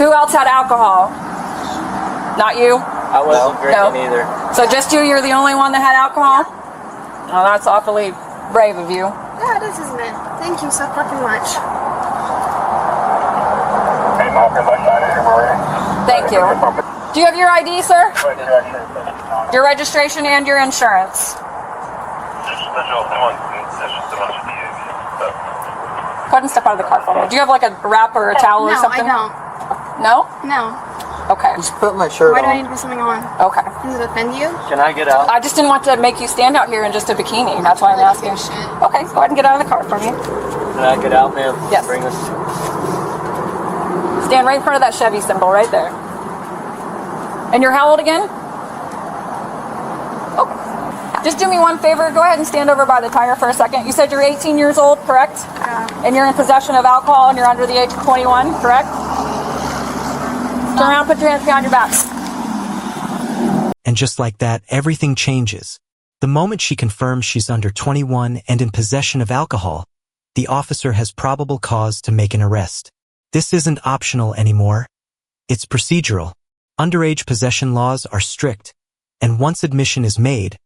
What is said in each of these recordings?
Who else had alcohol? Not you? I wasn't drinking either. So just you? You're the only one that had alcohol? Oh, that's awfully brave of you. Yeah, it is, isn't it? Thank you so fucking much. Thank you. Do you have your ID, sir? Your registration and your insurance. Go ahead and step out of the car for me. Do you have like a wrap or a towel or something? No, I don't. No? No. Okay. Just put my shirt Why do I on. need to put something on? Okay. Does it offend you? Can I get out? I just didn't want to make you stand out here in just a bikini. That's why I'm asking. Okay, go ahead and get out of the car for me. Can I get out, ma'am? Yes. Bring us. Stand right in front of that Chevy symbol right there. And you're how old again? Okay. Just do me one favor. Go ahead and stand over by the tire for a second. You said you're 18 years old, correct? Yeah. And you're in possession of alcohol and you're under the age of 21, correct? Turn around, put your hands behind your back. And just like that, everything changes. The moment she confirms she's under 21 and in possession of alcohol, the officer has probable cause to make an arrest. This isn't optional anymore. It's procedural. Underage possession laws are strict, and once admission is made,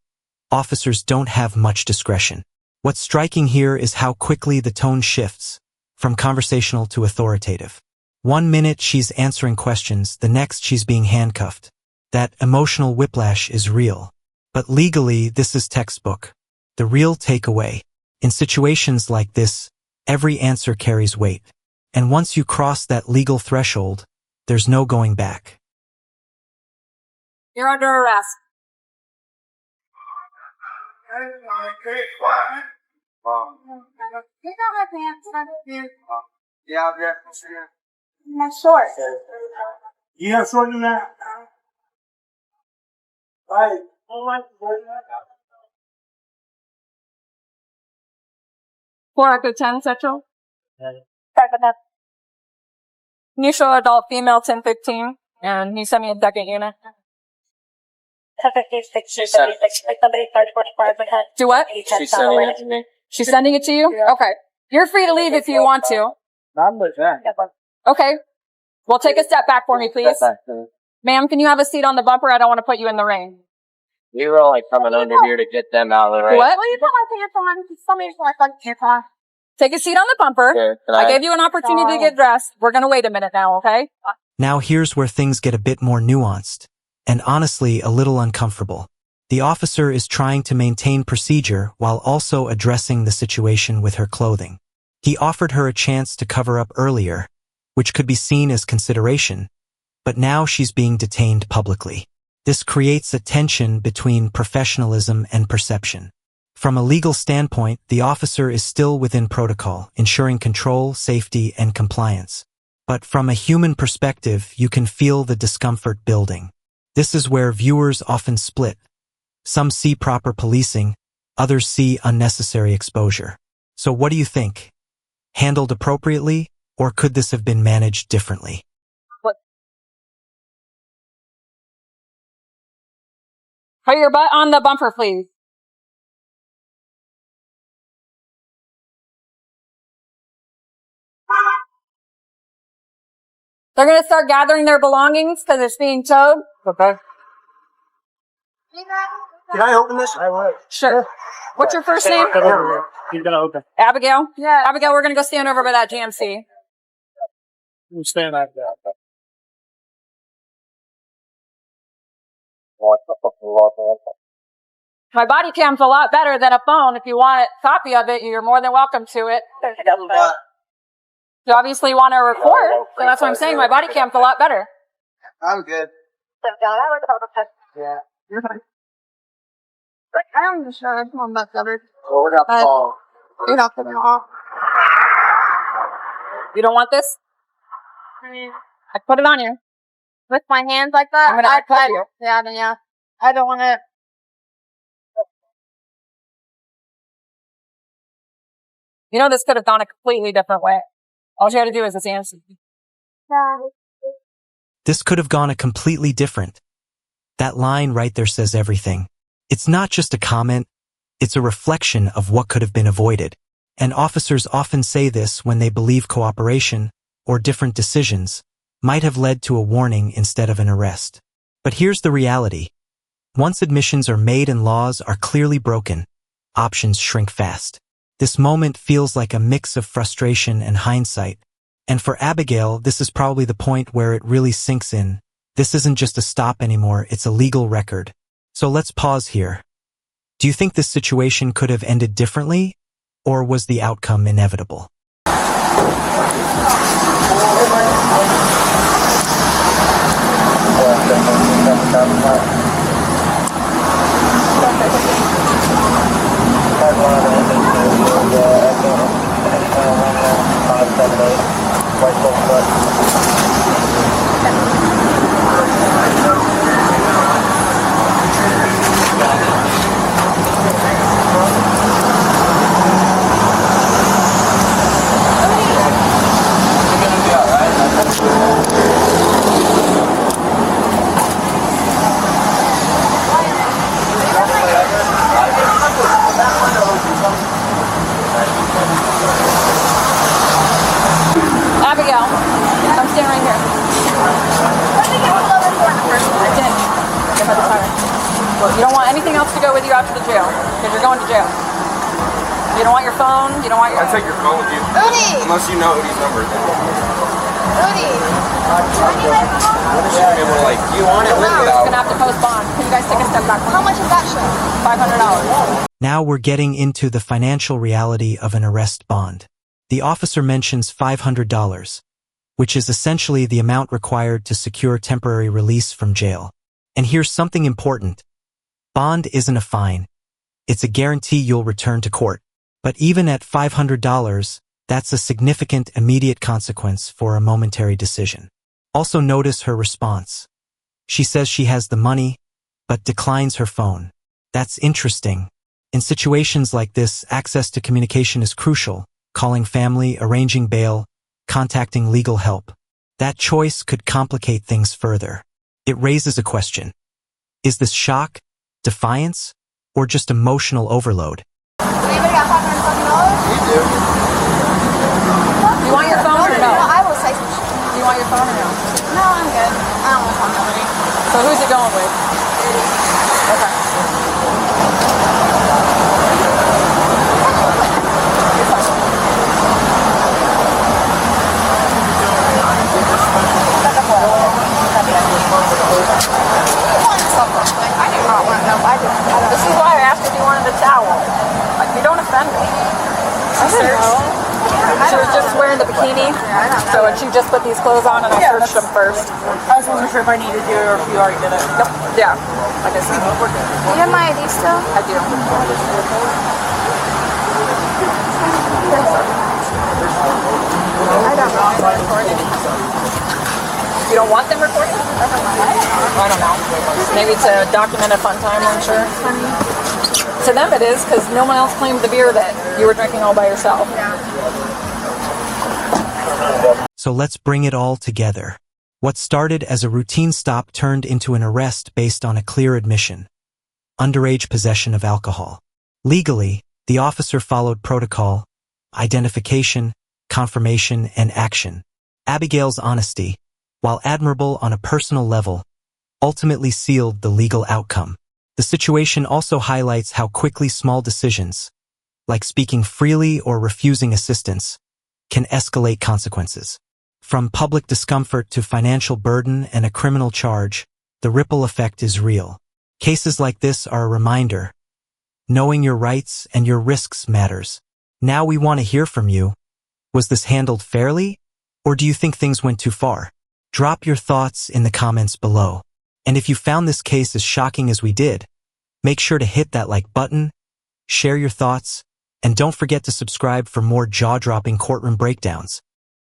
officers don't have much discretion. What's striking here is how quickly the tone shifts, from conversational to authoritative. 1 minute she's answering questions, the next she's being handcuffed. That emotional whiplash is real. But legally, this is textbook. The real takeaway. In situations like this, every answer carries weight. And once you cross that legal threshold, there's no going back. You're under arrest. Yeah. I'm short. You have shorter than that? Right. Four out of 10, Central. Initial adult female 1015, and you sent me a second unit. Do what? She's sending it to me. She's sending it to you? Yeah. Okay. You're free to leave if you want to. Okay. Well, take a step back for me, please. Ma'am, can you have a seat on the bumper? I don't want to put you in the rain. We were only coming under here to get them out of the rain. What? Will you put my pants on? Somebody's my fucking pants on. Take a seat on the bumper. Here, I gave you an opportunity to get dressed. We're going to wait a minute now, okay? Now here's where things get a bit more nuanced, and honestly a little uncomfortable. The officer is trying to maintain procedure while also addressing the situation with her clothing. He offered her a chance to cover up earlier, which could be seen as consideration, but now she's being detained publicly. This creates a tension between professionalism and perception. From a legal standpoint, the officer is still within protocol, ensuring control, safety, and compliance. But from a human perspective, you can feel the discomfort building. This is where viewers often split. Some see proper policing, others see unnecessary exposure. So what do you think? Handled appropriately, or could this have been managed differently? Put your butt on the bumper, please. They're going to start gathering their belongings because it's being towed. Okay. Can I open this? I will. Sure. What's your first name? He's gonna open. Abigail? Yeah. Abigail, we're going to go stand over by that GMC. You stand like that. My body cam's a lot better than a phone. If you want a copy of it, you're more than welcome to it. You obviously want to record, so that's what I'm saying. My body cam's a lot better. I'm good. Yeah. You're fine. I'm just sure. Come on, butt covered. Well, we're not Paul. You're not putting it off. You don't want this? I put it on you. With my hands like that? I'm going to cut you. Yeah, then yeah. I don't want to. You know, this could have gone a completely different way. All you had to do is just answer. This could have gone a completely different. That line right there says everything. It's not just a comment, it's a reflection of what could have been avoided. And officers often say this when they believe cooperation or different decisions might have led to a warning instead of an arrest. But here's the reality. Once admissions are made and laws are clearly broken, options shrink fast. This moment feels like a mix of frustration and hindsight. And for Abigail, this is probably the point where it really sinks in. This isn't just a stop anymore, it's a legal record. So let's pause here. Do you think this situation could have ended differently, or was the outcome inevitable? Abigail, come stand right here. I didn't. Get by the tire. You don't want anything else to go with you out to the jail, because you're going to jail. You don't want your phone, you don't want your... I'll take your phone with you. Udi! Unless you know Udi's number. Udi! Do you want it with You're without? going to have to post bond. Can you guys take a step back? How much is that shit? $500. Now we're getting into the financial reality of an arrest bond. The officer mentions $500, which is essentially the amount required to secure temporary release from jail. And here's something important. Bond isn't a fine. It's a guarantee you'll return to court. But even at $500, that's a significant immediate consequence for a momentary decision. Also notice her response. She says she has the money, but declines her phone. That's interesting. In situations like this, access to communication is crucial. Calling family, arranging bail, contacting legal help. That choice could complicate things further. It raises a question. Is this shock, defiance, or just emotional overload? Anybody got $500? You do. You want your phone or no? No, I will say some shit. You want your phone or no? No, I'm good. I don't want to talk to nobody. So who's it going with? Okay. I do not want to know. This is why I asked if you wanted a towel. Like, you don't offend me. I don't know. She was just wearing the bikini, so she just put these clothes on, and I searched them first. I just wasn't sure if I needed you or if you already did it. Yep. Yeah. Like I said. Do you have my ID still? I do. I don't know. You don't want them recorded? I don't know. Maybe to document a fun time, I'm sure. To them it is, because no one else claimed the beer that you were drinking all by yourself. So let's bring it all together. What started as a routine stop turned into an arrest based on a clear admission. Underage possession of alcohol. Legally, the officer followed protocol, identification, confirmation, and action. Abigail's honesty, while admirable on a personal level, ultimately sealed the legal outcome. The situation also highlights how quickly small decisions, like speaking freely or refusing assistance, can escalate consequences. From public discomfort to financial burden and a criminal charge, the ripple effect is real. Cases like this are a reminder. Knowing your rights and your risks matters. Now we want to hear from you. Was this handled fairly, or do you think things went too far? Drop your thoughts in the comments below. And if you found this case as shocking as we did, make sure to hit that like button, share your thoughts, and don't forget to subscribe for more jaw-dropping courtroom breakdowns.